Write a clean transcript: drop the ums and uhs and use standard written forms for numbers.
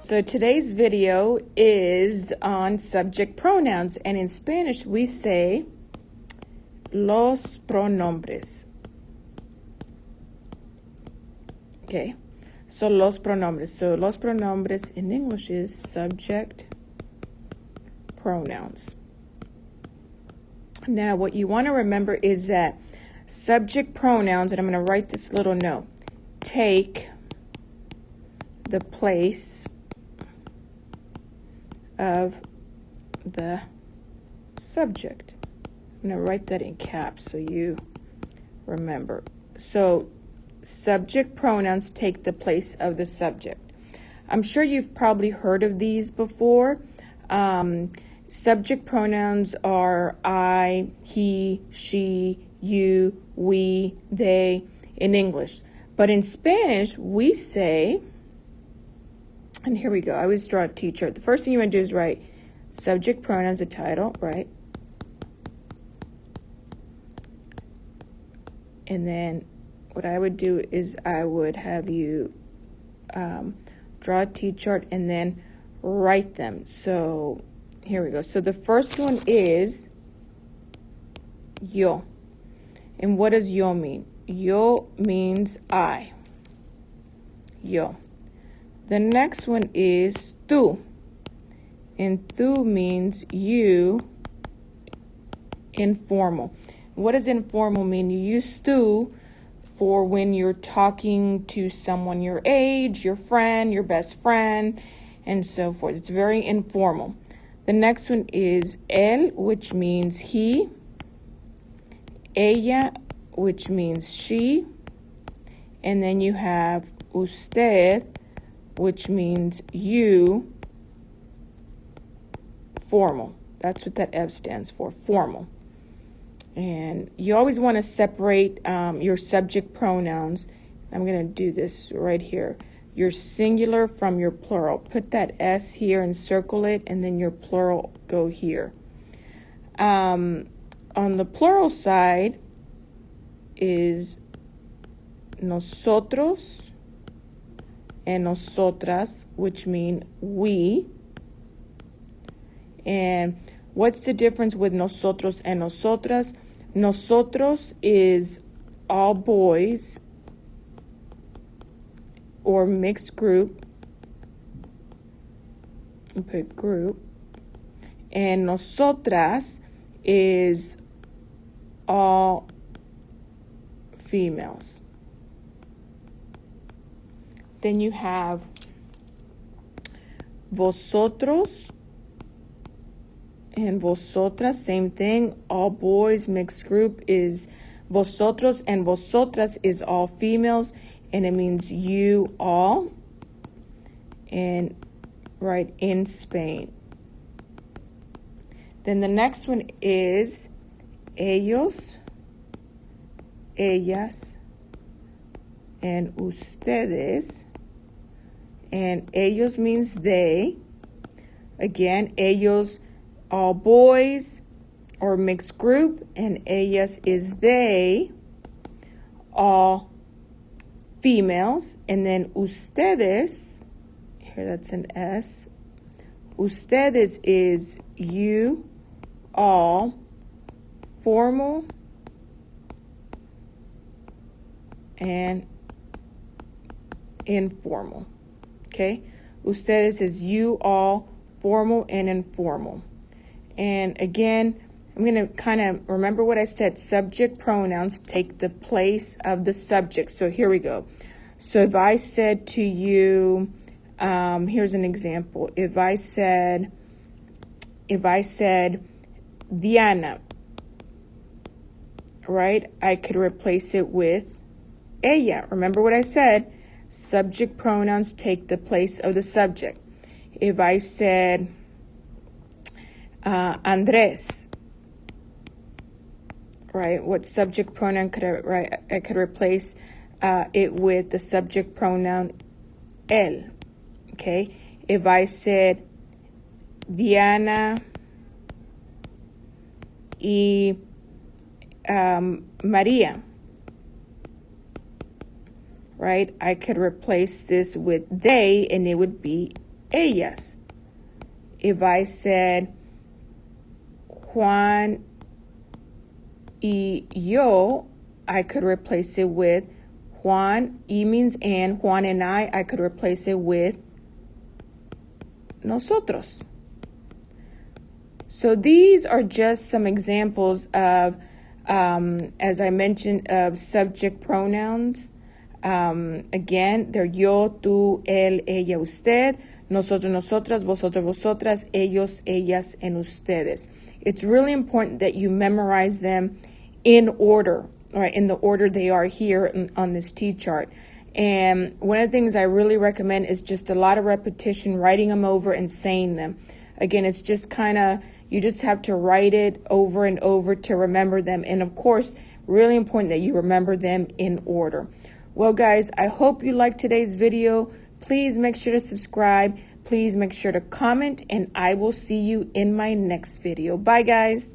So today's video is on subject pronouns, and in Spanish we say los pronombres. Okay, so los pronombres. So los pronombres in English is subject pronouns. Now what you want to remember is that subject pronouns, and I'm going to write this little note, take the place of the subject. I'm going to write that in caps so you remember. So subject pronouns take the place of the subject. I'm sure you've probably heard of these before. Subject pronouns are I, he, she, you, we, they in English. But in Spanish, we say, and here we go, I always draw a T-chart. The first thing you want to do is write subject pronouns, the title, right? And then what I would do is I would have you draw a T-chart and then write them. So here we go. So the first one is yo. And what does yo mean? Yo means I. Yo. The next one is tú. And tú means you, informal. What does informal mean? You use tú for when you're talking to someone your age, your friend, your best friend, and so forth. It's very informal. The next one is él, which means he. Ella, which means she. And then you have usted, which means you, formal. That's what that F stands for, formal. And you always want to separate your subject pronouns. I'm going to do this right here. Your singular from your plural. Put that S here and circle it, and then your plural go here. On the plural side is nosotros and nosotras, which mean we. And what's the difference with nosotros and nosotras? Nosotros is all boys or mixed group. Put group. And nosotras is all females. Then you have vosotros and vosotras, same thing. All boys, mixed group is vosotros, and vosotras is all females, and it means you all. And right in Spain. Then the next one is ellos, ellas, and ustedes. And ellos means they. Again, ellos, all boys or mixed group, and ellas is they, all females. And then ustedes, here that's an S, ustedes is you, all, formal, and informal. Okay, ustedes is you, all, formal, and informal. And again, I'm going to kind of remember what I said. Subject pronouns take the place of the subject. So here we go. So if I said to you, here's an example. If I said Diana, right? I could replace it with ella. Remember what I said? Subject pronouns take the place of the subject. If I said Andres, right? What subject pronoun could I write? I could replace it with the subject pronoun él. Okay. If I said Diana y Maria, right? I could replace this with they, and it would be ellas. If I said Juan y yo, I could replace it with Juan. Y means and. Juan and I could replace it with nosotros. So these are just some examples of, as I mentioned, of subject pronouns. Again, they're yo, tú, él, ella, usted, nosotros, nosotras, vosotros, vosotras, ellos, ellas, and ustedes. It's really important that you memorize them in order, right? In the order they are here on this T chart. And one of the things I really recommend is just a lot of repetition, writing them over and saying them. Again, it's just kind of, you just have to write it over and over to remember them. And of course, really important that you remember them in order. Well, guys, I hope you liked today's video. Please make sure to subscribe. Please make sure to comment, and I will see you in my next video. Bye, guys.